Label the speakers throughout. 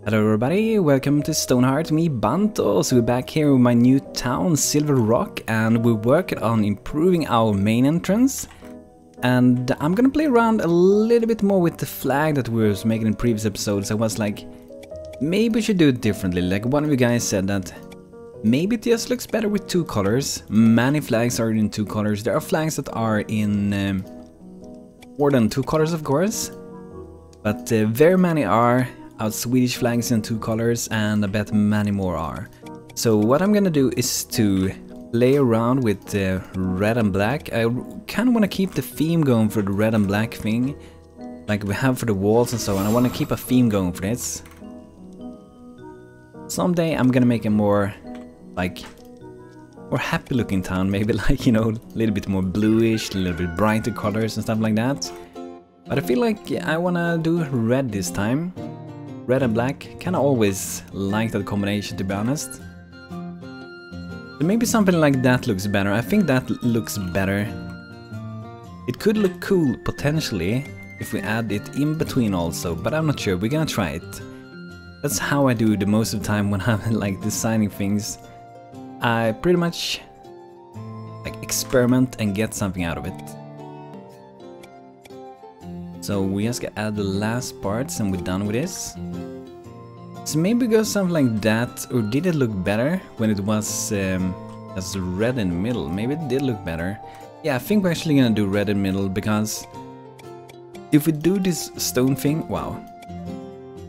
Speaker 1: Hello everybody, welcome to Stonehearth, me Banto. So we're back here with my new town, Silverrock, and we're working on improving our main entrance. And I'm gonna play around a little bit more with the flag that we were making in previous episodes. I was like, maybe we should do it differently. Like one of you guys said that maybe it just looks better with two colors. Many flags are in two colors. There are flags that are in more than two colors, of course. But very many are. Our Swedish flags in two colors, and I bet many more are. So what I'm gonna do is to play around with red and black. I kind of want to keep the theme going for the red and black thing, like we have for the walls and so on. I want to keep a theme going for this. Someday I'm gonna make a more happy looking town, maybe like, you know, a little bit more bluish, a little bit brighter colors and stuff like that. But I feel like I wanna do red this time. Red and black, kinda always like that combination, to be honest. So maybe something like that looks better. I think that looks better. It could look cool potentially if we add it in between also, but I'm not sure. We're gonna try it. That's how I do the most of the time when I'm like designing things. I pretty much like experiment and get something out of it. So we just gotta add the last parts and we're done with this. So maybe go something like that, or did it look better when it was as red in the middle? Maybe it did look better. Yeah, I think we're actually gonna do red in the middle, because if we do this stone thing, wow,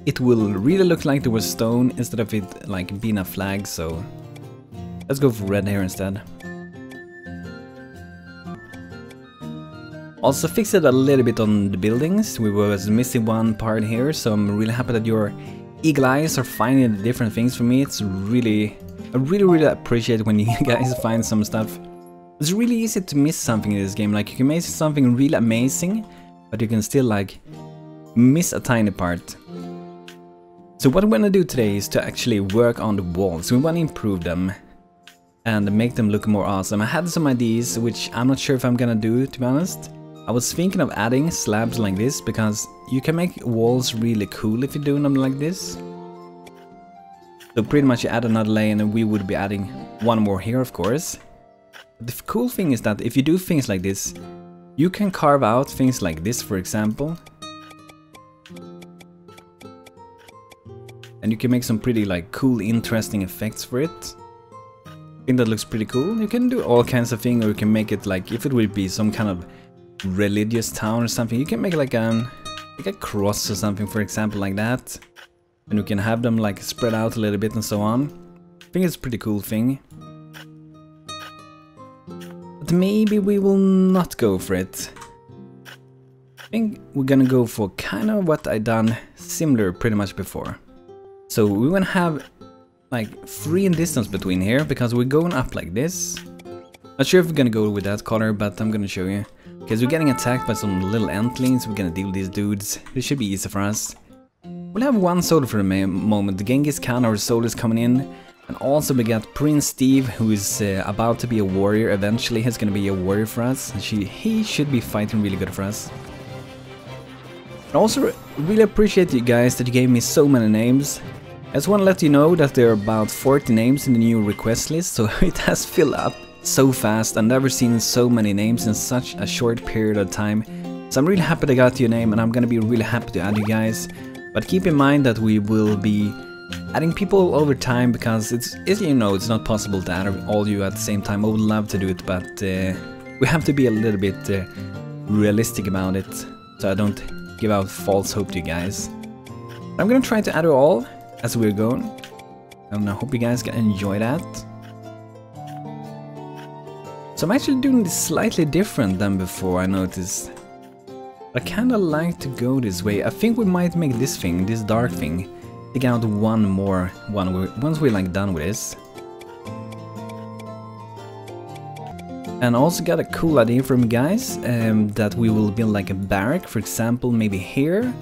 Speaker 1: it will really look like there was stone instead of it like being a flag. So let's go for red here instead. Also fixed it a little bit on the buildings. We was missing one part here, so I'm really happy that your eagle eyes are finding the different things for me. It's really, I really appreciate when you guys find some stuff. It's really easy to miss something in this game. Like you can miss something really amazing, but you can still like miss a tiny part. So what I'm gonna do today is to actually work on the walls. We want to improve them and make them look more awesome. I had some ideas which I'm not sure if I'm gonna do, to be honest. I was thinking of adding slabs like this, because you can make walls really cool if you do them like this. So pretty much you add another layer and we would be adding one more here, of course. But the cool thing is that if you do things like this, you can carve out things like this, for example. And you can make some pretty like cool, interesting effects for it. I think that looks pretty cool. You can do all kinds of things, or you can make it like, if it would be some kind of religious town or something, you can make like a cross or something, for example, like that, and you can have them like spread out a little bit and so on. I think it's a pretty cool thing, but maybe we will not go for it. I think we're gonna go for kind of what I done similar pretty much before. So we want to have like 3 in distance between here, because we're going up like this. Not sure if we're gonna go with that color, but I'm gonna show you. Okay, so we're getting attacked by some little entlings. We're gonna deal with these dudes. This should be easy for us. We'll have one soldier for the moment. The Genghis Khan, our soldiers coming in. And also we got Prince Steve, who is about to be a warrior. Eventually he's gonna be a warrior for us. And he should be fighting really good for us. I also really appreciate you guys that you gave me so many names. I just want to let you know that there are about 40 names in the new request list, so it has filled up so fast. I've never seen so many names in such a short period of time. So I'm really happy I got your name, and I'm gonna be really happy to add you guys. But keep in mind that we will be adding people over time, because it's you know, it's not possible to add all you at the same time. I would love to do it, but we have to be a little bit realistic about it, so I don't give out false hope to you guys. I'm gonna try to add you all as we're going, and I hope you guys can enjoy that. So I'm actually doing this slightly different than before, I noticed. I kinda like to go this way. I think we might make this thing, this dark thing, take out one more once we're like done with this. And I also got a cool idea from you guys, that we will build like a barrack, for example, maybe here,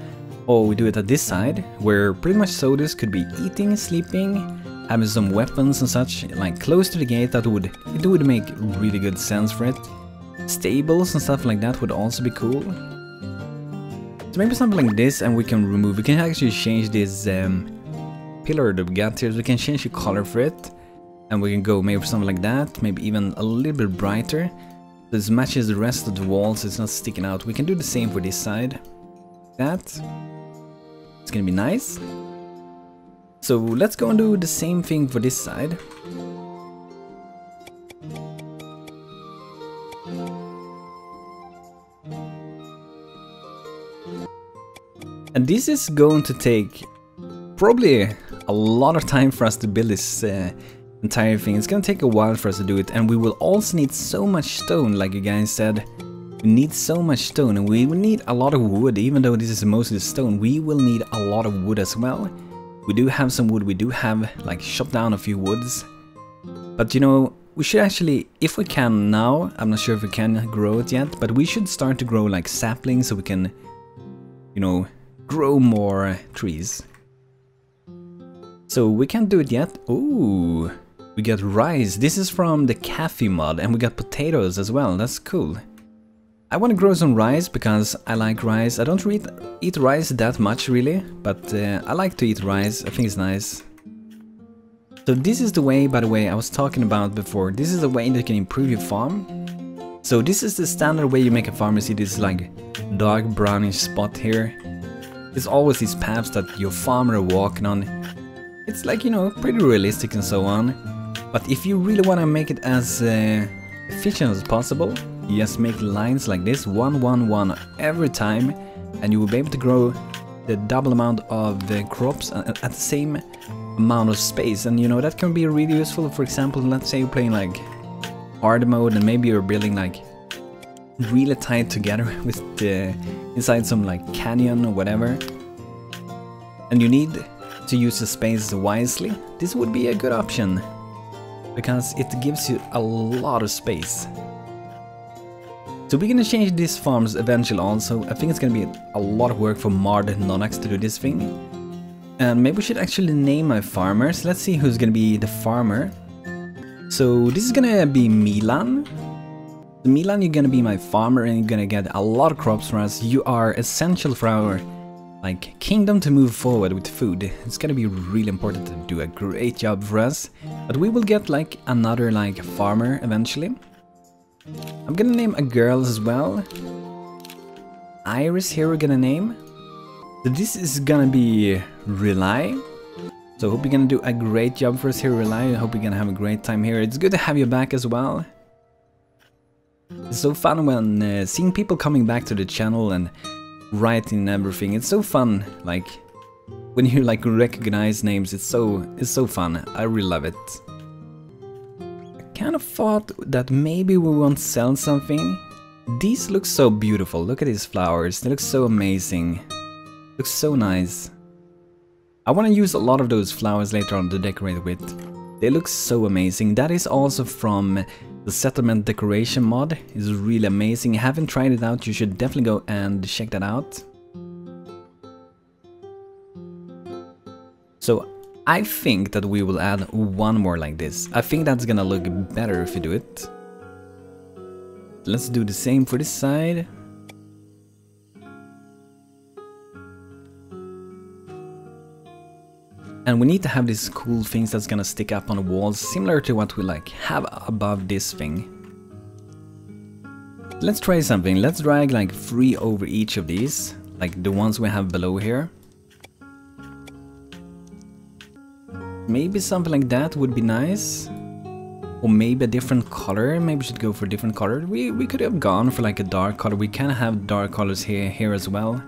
Speaker 1: or we do it at this side, where pretty much soldiers could be eating, sleeping, having some weapons and such, like close to the gate. It would make really good sense for it. Stables and stuff like that would also be cool. So maybe something like this, and we can actually change this pillar that we got here. So we can change the color for it. And we can go maybe for something like that, maybe even a little bit brighter. This matches the rest of the walls, it's not sticking out. We can do the same for this side. That. It's gonna be nice. So let's go and do the same thing for this side. And this is going to take probably a lot of time for us to build this entire thing. It's gonna take a while for us to do it, and we will also need so much stone, like you guys said. We need so much stone, and we will need a lot of wood. Even though this is mostly stone, we will need a lot of wood as well. We do have some wood, we do have like chopped down a few woods. But you know, we should actually, if we can now, I'm not sure if we can grow it yet, but we should start to grow like saplings so we can, you know, grow more trees. So we can't do it yet. Ooh. We got rice. This is from the cafe mod, and we got potatoes as well. That's cool. I want to grow some rice because I like rice. I don't really eat rice that much really, but I like to eat rice. I think it's nice. So this is the way, by the way, I was talking about before. This is the way that you can improve your farm. So this is the standard way you make a farm. You see this like dark brownish spot here. There's always these paths that your farmer are walking on. It's like, you know, pretty realistic and so on. But if you really want to make it as efficient as possible, you just make lines like this, 1, 1, 1 every time, and you will be able to grow the double amount of the crops at the same amount of space. And you know, that can be really useful. For example, let's say you're playing like hard mode, and maybe you're building like really tight together with the inside some like canyon or whatever, and you need to use the space wisely. This would be a good option, because it gives you a lot of space. So we're gonna change these farms eventually also. I think it's gonna be a lot of work for Mard Nonax to do this thing. And maybe we should actually name my farmers. Let's see who's gonna be the farmer. So this is gonna be Milan. Milan, you're gonna be my farmer, and you're gonna get a lot of crops for us. You are essential for our like kingdom to move forward with food. It's gonna be really important to do a great job for us. But we will get like another like farmer eventually. I'm gonna name a girl as well. Iris here we're gonna name. So this is gonna be Rely. So hope you're gonna do a great job for us here, Rely. I hope you're gonna have a great time here. It's good to have you back as well. It's so fun when seeing people coming back to the channel and writing and everything. It's so fun, like when you like recognize names. It's so fun. I really love it. I kind of thought that maybe we won't sell something. These look so beautiful. Look at these flowers. They look so amazing. Looks so nice. I want to use a lot of those flowers later on to decorate with. They look so amazing. That is also from the settlement decoration mod. It's really amazing. If you haven't tried it out, you should definitely go and check that out. So I think that we will add one more like this. I think that's gonna look better if you do it. Let's do the same for this side. And we need to have these cool things that's gonna stick up on the walls, similar to what we like have above this thing. Let's try something. Let's drag like 3 over each of these, like the ones we have below here. Maybe something like that would be nice. Or maybe a different color. Maybe we should go for a different color. We could have gone for like a dark color. We can have dark colors here as well.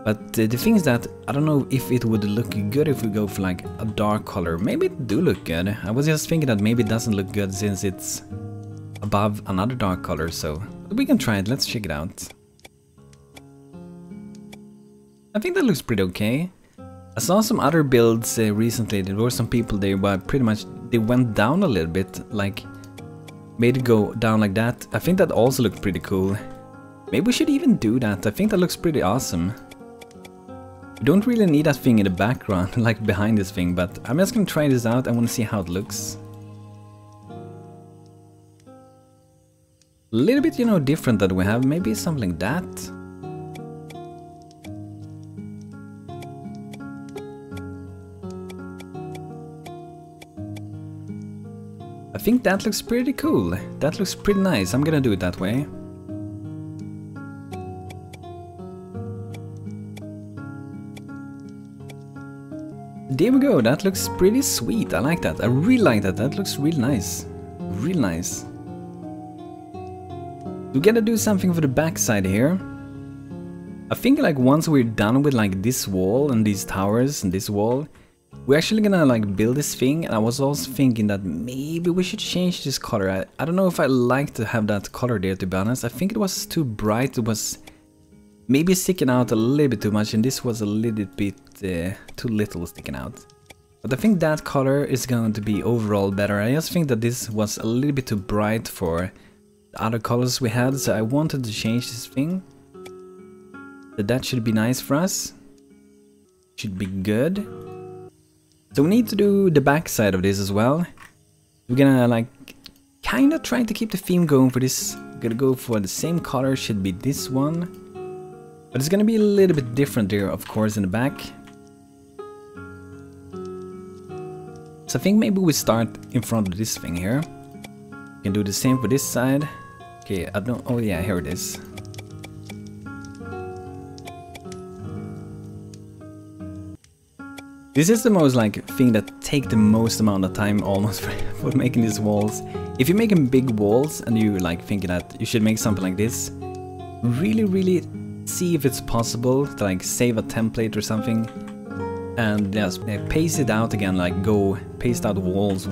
Speaker 1: But the thing is that I don't know if it would look good if we go for like a dark color. Maybe it do look good. I was just thinking that maybe it doesn't look good since it's above another dark color, so we can try it. Let's check it out. I think that looks pretty okay. I saw some other builds recently. There were some people there, but pretty much they went down a little bit, like made it go down like that. I think that also looked pretty cool. Maybe we should even do that. I think that looks pretty awesome. We don't really need that thing in the background, like behind this thing, but I'm just gonna try this out. I want to see how it looks. A little bit, you know, different that we have. Maybe something like that. I think that looks pretty cool. That looks pretty nice. I'm gonna do it that way. There we go. That looks pretty sweet. I like that. I really like that. That looks really nice. Real nice. We gotta do something for the backside here. I think like once we're done with like this wall and these towers and this wall, we're actually gonna like build this thing. And I was also thinking that maybe we should change this color. I don't know if I like to have that color there, to be honest. I think it was too bright. It was maybe sticking out a little bit too much, and this was a little bit too little sticking out. But I think that color is going to be overall better. I just think that this was a little bit too bright for the other colors we had, so I wanted to change this thing. So that should be nice for us. Should be good. So we need to do the back side of this as well. We're gonna like kinda try to keep the theme going for this. We're gonna go for the same color, should be this one. But it's gonna be a little bit different there, of course, in the back. So I think maybe we start in front of this thing here. We can do the same for this side. Okay, I don't... oh yeah, here it is. This is the most like thing that take the most amount of time almost for making these walls. If you're making big walls and you like thinking that you should make something like this, really see if it's possible to like save a template or something and just paste it out again, like go paste out walls,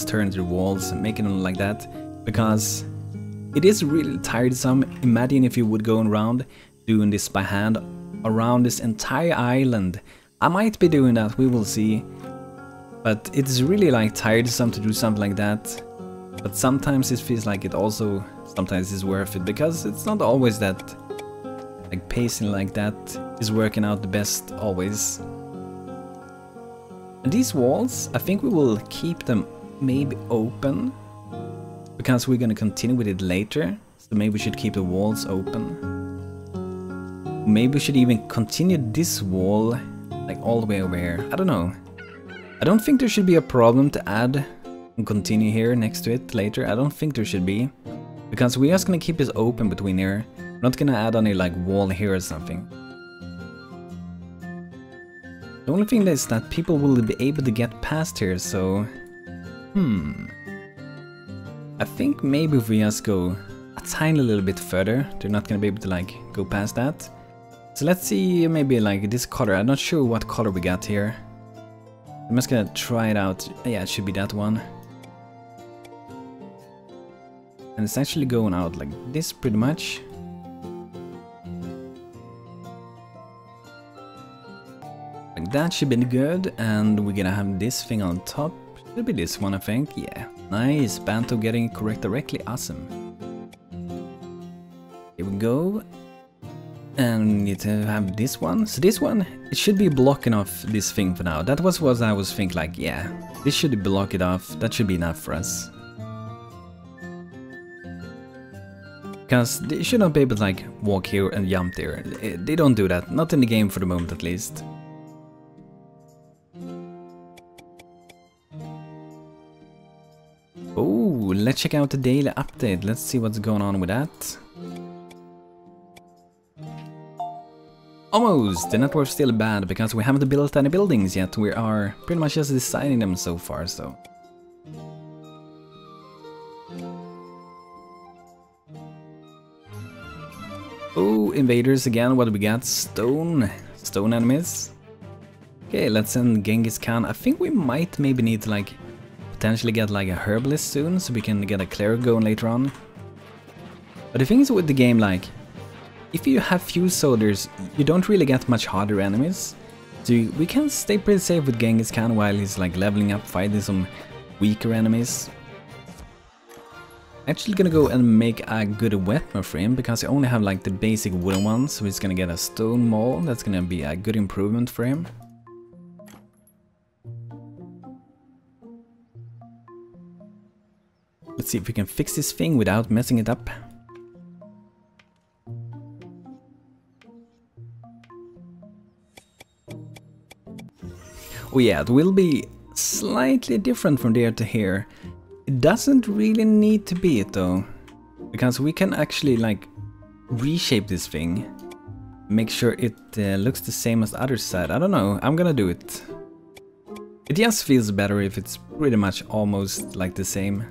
Speaker 1: turn into walls, making them like that, because it is really tiresome. Imagine if you would go around doing this by hand around this entire island. I might be doing that, we will see, but it's really like tiresome to do something like that. But sometimes it feels like it also sometimes is worth it, because it's not always that like pasting like that is working out the best always. And these walls, I think we will keep them maybe open, because we're gonna continue with it later. So maybe we should keep the walls open. Maybe we should even continue this wall like all the way over here. I don't know. I don't think there should be a problem to add and continue here next to it later. I don't think there should be, because we're just gonna keep this open between here. We're not gonna add any like wall here or something. The only thing is that people will be able to get past here, so... I think maybe if we just go a tiny little bit further, they're not gonna be able to like go past that. So let's see, maybe like this color. I'm not sure what color we got here. I'm just gonna try it out. Yeah, it should be that one. And it's actually going out like this pretty much. Like that should be good, and we're gonna have this thing on top. Should be this one, I think. Yeah, nice. Banto getting it correct directly. Awesome. Here we go. And we need to have this one. So this one, it should be blocking off this thing for now. That was what I was thinking, like, yeah, this should block it off. That should be enough for us. Because they should not be able to like walk here and jump there. They don't do that. Not in the game for the moment, at least. Oh, let's check out the daily update. Let's see what's going on with that. Almost! The network's still bad because we haven't built any buildings yet. We are pretty much just designing them so far, so... Oh, invaders again. What do we got? Stone enemies. Okay, let's send Genghis Khan. I think we might maybe need to like potentially get like a herbalist soon, so we can get a cleric going later on. But the thing is with the game, like, if you have few soldiers, you don't really get much harder enemies. So we can stay pretty safe with Genghis Khan while he's like leveling up, fighting some weaker enemies. Actually gonna go and make a good weapon for him, because I only have like the basic wooden one, so he's gonna get a stone maul. That's gonna be a good improvement for him. Let's see if we can fix this thing without messing it up. Oh yeah, it will be slightly different from there to here. It doesn't really need to be it though, because we can actually like reshape this thing, make sure it looks the same as the other side. I don't know, I'm gonna do it. It just feels better if it's pretty much almost like the same.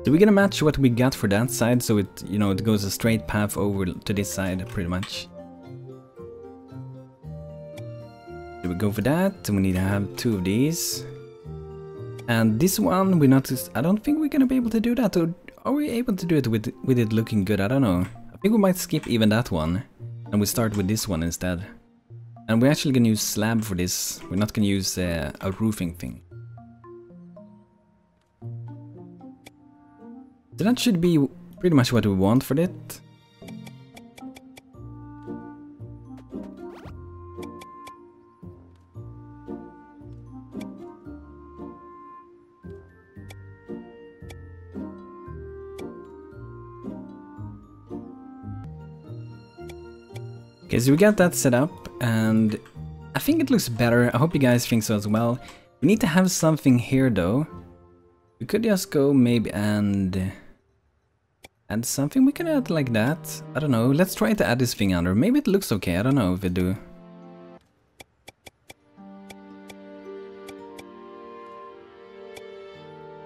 Speaker 1: So we're gonna match what we got for that side, so it, you know, it goes a straight path over to this side pretty much. So we go for that, and we need to have 2 of these. And this one, we noticed, I don't think we're gonna be able to do that, or are we able to do it with it looking good? I don't know. I think we might skip even that one, and we start with this one instead. And we're actually gonna use slab for this, we're not gonna use a roofing thing. So that should be pretty much what we want for it. Okay, so we got that set up, and I think it looks better. I hope you guys think so as well. We need to have something here though. We could just go maybe and add something. We can add like that. I don't know. Let's try to add this thing under. Maybe it looks okay. I don't know if it do.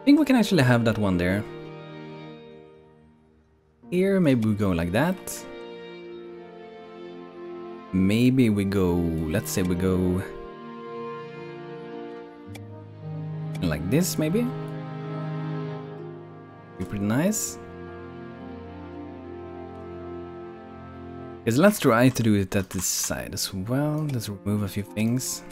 Speaker 1: I think we can actually have that one there. Here, maybe we go like that. Maybe we go, let's say we go like this, maybe. Be pretty nice. Because let's try to do it at this side as well. Let's remove a few things.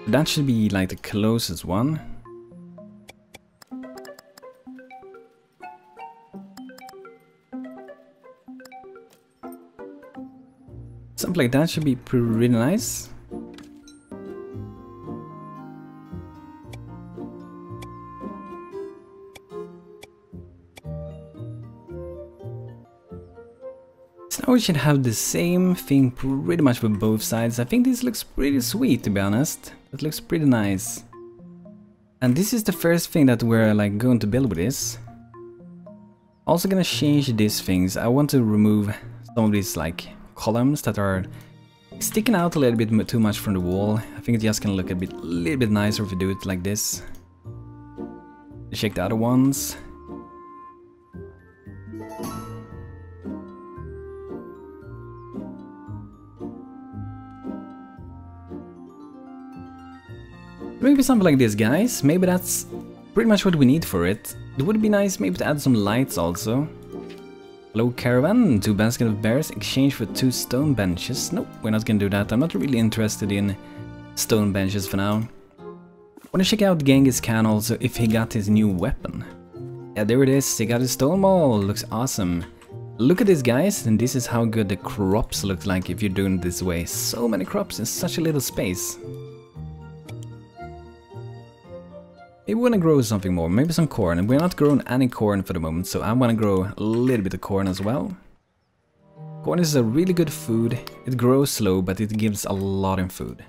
Speaker 1: That should be like the closest one. Something like that should be pretty nice. So now we should have the same thing pretty much for both sides. I think this looks pretty sweet, to be honest. It looks pretty nice. And this is the first thing that we're like going to build with this. Also gonna change these things. I want to remove some of these like columns that are sticking out a little bit too much from the wall. I think it's just gonna look a little bit nicer if we do it like this. Check the other ones. Maybe something like this, guys. Maybe that's pretty much what we need for it. It would be nice maybe to add some lights also. Hello caravan, 2 basket of bears, exchange for 2 stone benches. Nope, we're not gonna do that. I'm not really interested in stone benches for now. Wanna check out Genghis Khan also if he got his new weapon. Yeah, there it is, he got his stone maul, looks awesome. Look at this, guys, and this is how good the crops look like if you're doing it this way. So many crops in such a little space. Maybe we want to grow something more, maybe some corn, and we're not growing any corn for the moment, so I want to grow a little bit of corn as well. Corn is a really good food, it grows slow, but it gives a lot in food.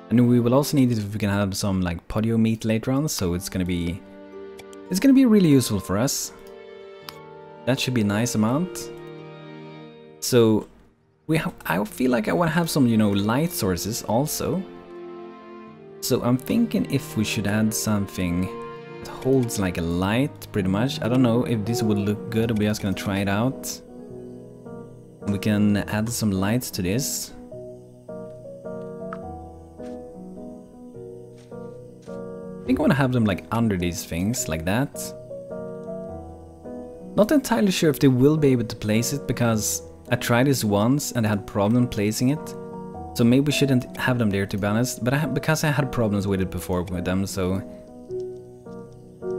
Speaker 1: And we will also need it if we can have some like podio meat later on, so it's gonna be really useful for us. That should be a nice amount. So I feel like I want to have some, you know, light sources also. So I'm thinking if we should add something that holds like a light, pretty much. I don't know if this would look good, we're just gonna try it out. We can add some lights to this. I think I want to have them like under these things, like that. Not entirely sure if they will be able to place it, because I tried this once and I had problem placing it. So maybe we shouldn't have them there, to be honest, but because I had problems with it before with them, so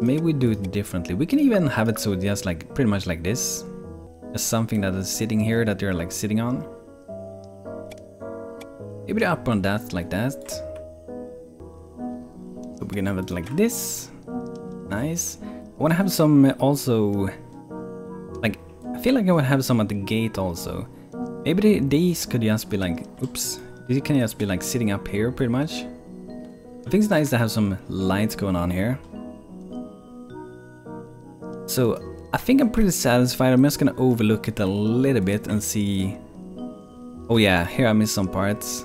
Speaker 1: maybe we do it differently. We can even have it so just like pretty much like this, just something that is sitting here that they're like sitting on. Maybe up on that, like that. So we can have it like this. Nice. I want to have some also, like, I feel like I would have some at the gate also. Maybe these could just be like, oops, This can just be like sitting up here pretty much. I think it's nice to have some lights going on here. So I think I'm pretty satisfied. I'm just gonna overlook it a little bit and see. Oh yeah, here I missed some parts.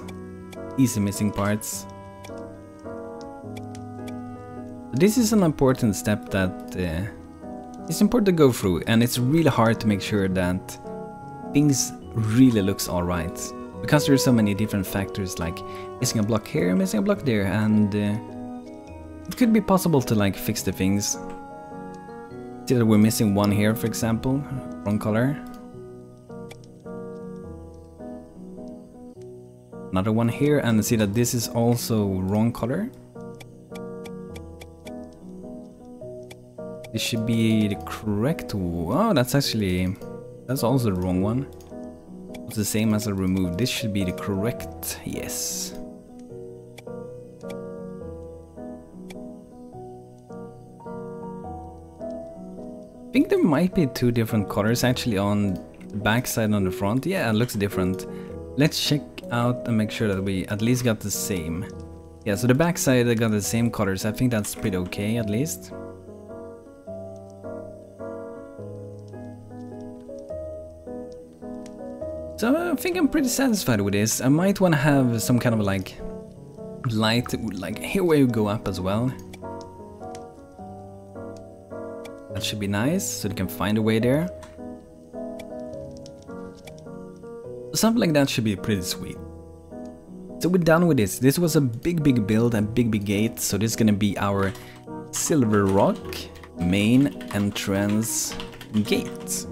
Speaker 1: Easy missing parts. This is an important step that it's important to go through, and it's really hard to make sure that things really looks alright. Because there are so many different factors, like missing a block here, missing a block there, and it could be possible to like fix the things. See that we're missing one here, for example, wrong color. Another one here, and see that this is also wrong color. This should be the correct one. Oh, that's also the wrong one. It's the same as I removed. This should be the correct, yes. I think there might be two different colors actually on the back side and on the front. Yeah, it looks different. Let's check out and make sure that we at least got the same. Yeah, so the back side I got the same colors. I think that's pretty okay at least. So I think I'm pretty satisfied with this. I might want to have some kind of like light, like here where you go up as well. That should be nice, so you can find a way there. Something like that should be pretty sweet. So we're done with this. This was a big build and big gate. So this is gonna be our Silverrock main entrance gate.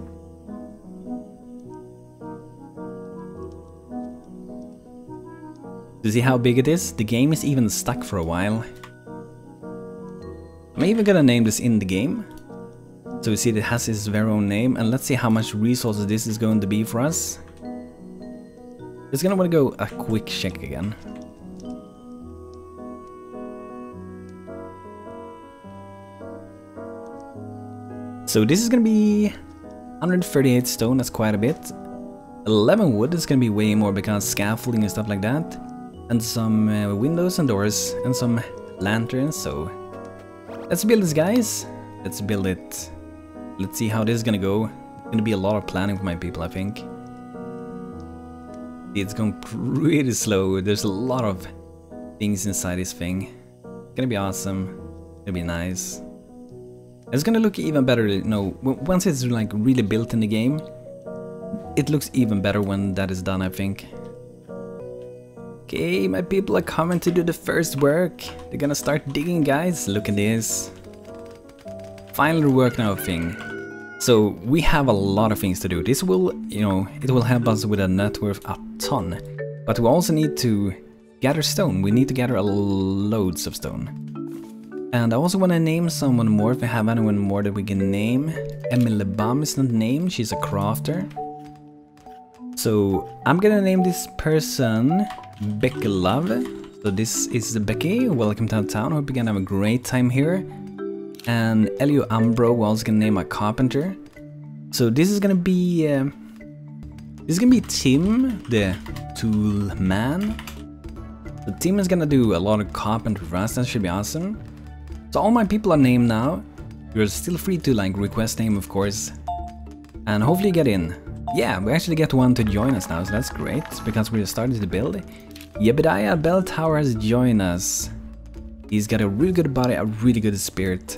Speaker 1: To see how big it is, the game is even stuck for a while. I'm even gonna name this in the game. So we see it has its very own name, and let's see how much resources this is going to be for us. Just gonna wanna go a quick check again. So this is gonna be 138 stone, that's quite a bit. 11 wood is gonna be way more because scaffolding and stuff like that. And some windows and doors and some lanterns, so let's build this, guys. Let's build it. Let's see how this is gonna go. It's gonna be a lot of planning for my people, I think. It's going pretty slow. There's a lot of things inside this thing. It's gonna be awesome. It's gonna be nice. It's gonna look even better, you know, once it's like really built in the game. It looks even better when that is done, I think. Okay, my people are coming to do the first work. They're gonna start digging, guys. Look at this. Final work now thing. So we have a lot of things to do. This will, you know, it will help us with a net worth a ton. But we also need to gather stone. We need to gather loads of stone. And I also want to name someone more if we have anyone more that we can name. Emily Baum is not named. She's a crafter. So I'm gonna name this person Becky Love. So this is Becky, welcome to our town, hope you can have a great time here. And Elio Ambro, we're also gonna name a carpenter. So this is gonna be Tim, the tool man. So Tim is gonna do a lot of carpentry for us, that should be awesome. So all my people are named now. You're still free to like request name, of course. And hopefully get in. Yeah, we actually get one to join us now, so that's great, because we started the build. Yebediah Bell Tower has joined us. He's got a really good body, a really good spirit.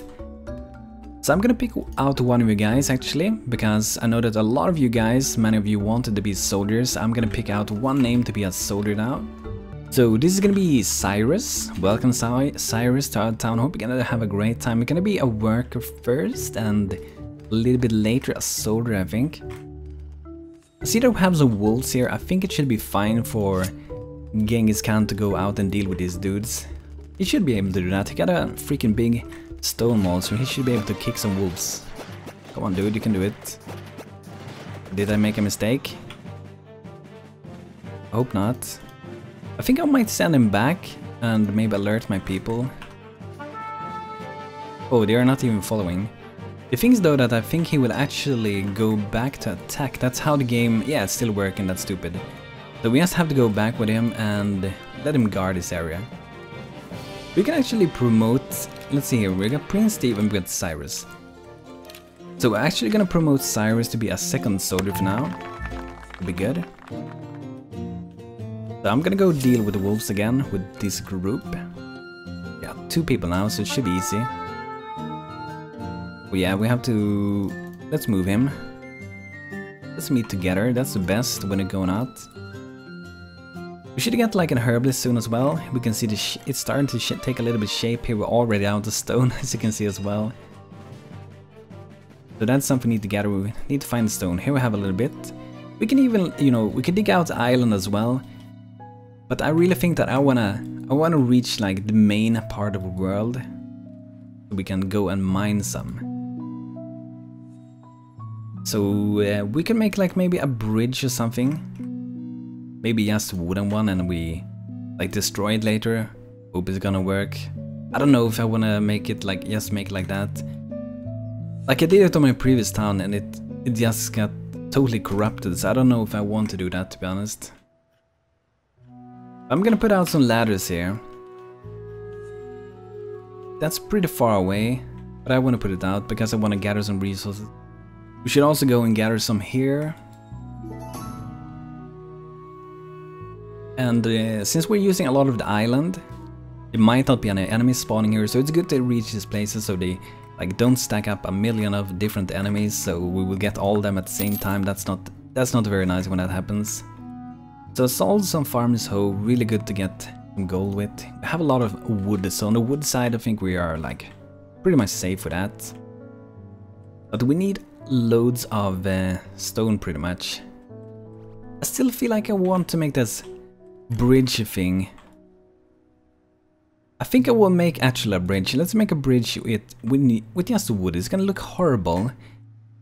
Speaker 1: So I'm gonna pick out one of you guys actually, because I know that a lot of you guys, many of you wanted to be soldiers. I'm gonna pick out one name to be a soldier now. So this is gonna be Cyrus. Welcome Cyrus to our town, hope you're gonna have a great time. You're gonna be a worker first and a little bit later a soldier, I think. I see that we have some wolves here. I think it should be fine for Genghis Khan to go out and deal with these dudes. He should be able to do that. He got a freaking big stone wall, so he should be able to kick some wolves. Come on, dude, you can do it. Did I make a mistake? I hope not. I think I might send him back and maybe alert my people. Oh, they are not even following. The thing is though that I think he will actually go back to attack. That's how the game... Yeah, it's still working, that's stupid. So we just have to go back with him and let him guard this area. We can actually promote, let's see here, we got Prince Steve and we got Cyrus. So we're actually gonna promote Cyrus to be a second soldier for now. It'll be good. So I'm gonna go deal with the wolves again with this group. Yeah, 2 people now, so it should be easy. Well, yeah, we have to... let's move him. Let's meet together, that's the best when it's going out. We should get like an herbalist soon as well. We can see it's starting to take a little bit shape here. We're already out of stone, as you can see as well. So that's something we need to gather. We need to find the stone. Here we have a little bit. We can even, you know, we can dig out the island as well. But I really think that I wanna reach like the main part of the world. So we can go and mine some. So we can make like maybe a bridge or something. Maybe just a wooden one and we like destroy it later. Hope it's gonna work. I don't know if I wanna make it like, just make it like that. Like I did it on my previous town and it just got totally corrupted, so I don't know if I want to do that, to be honest. I'm gonna put out some ladders here. That's pretty far away, but I wanna put it out because I wanna gather some resources. We should also go and gather some here. And since we're using a lot of the island, it might not be any enemies spawning here, so it's good to reach these places so they like don't stack up a million of different enemies, so we will get all of them at the same time. That's not very nice when that happens. So sold some farmer's hoe, really good to get some gold with. We have a lot of wood, so on the wood side I think we are like pretty much safe with that. But we need loads of stone pretty much. I still feel like I want to make this bridge thing. I think I will make actually a bridge. Let's make a bridge with just wood. It's gonna look horrible,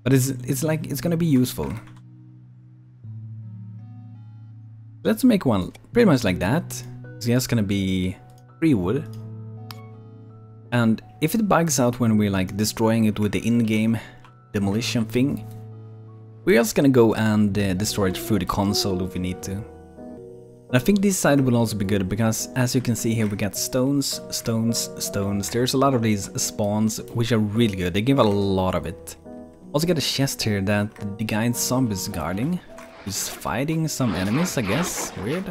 Speaker 1: but it's like it's gonna be useful. Let's make one pretty much like that. It's just gonna be 3 wood. And if it bugs out when we're like destroying it with the in-game demolition thing, we're just gonna go and destroy it through the console if we need to. And I think this side will also be good because as you can see here we got stones, stones, stones. There's a lot of these spawns which are really good. They give a lot of it. Also got a chest here that the guy in zombies guarding. He's fighting some enemies, I guess. Weird.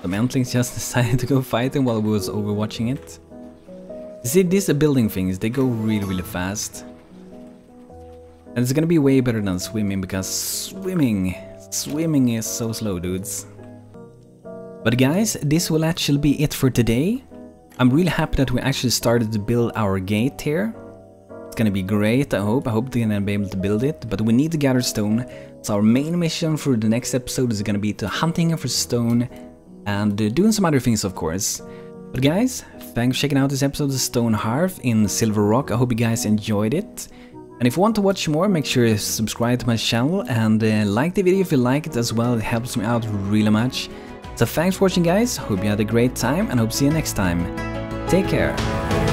Speaker 1: The Mantlings just decided to go fighting while we was overwatching it. You see, these building things, they go really fast. And it's gonna be way better than swimming because swimming is so slow, dudes. But guys, this will actually be it for today. I'm really happy that we actually started to build our gate here. It's gonna be great, I hope. I hope they're gonna be able to build it, but we need to gather stone. So our main mission for the next episode is gonna be to hunting for stone and doing some other things, of course. But guys, thanks for checking out this episode of StoneHearth in Silverrock. I hope you guys enjoyed it. And if you want to watch more, make sure to subscribe to my channel and like the video if you like it as well. It helps me out really much. So thanks for watching guys, hope you had a great time and hope to see you next time. Take care.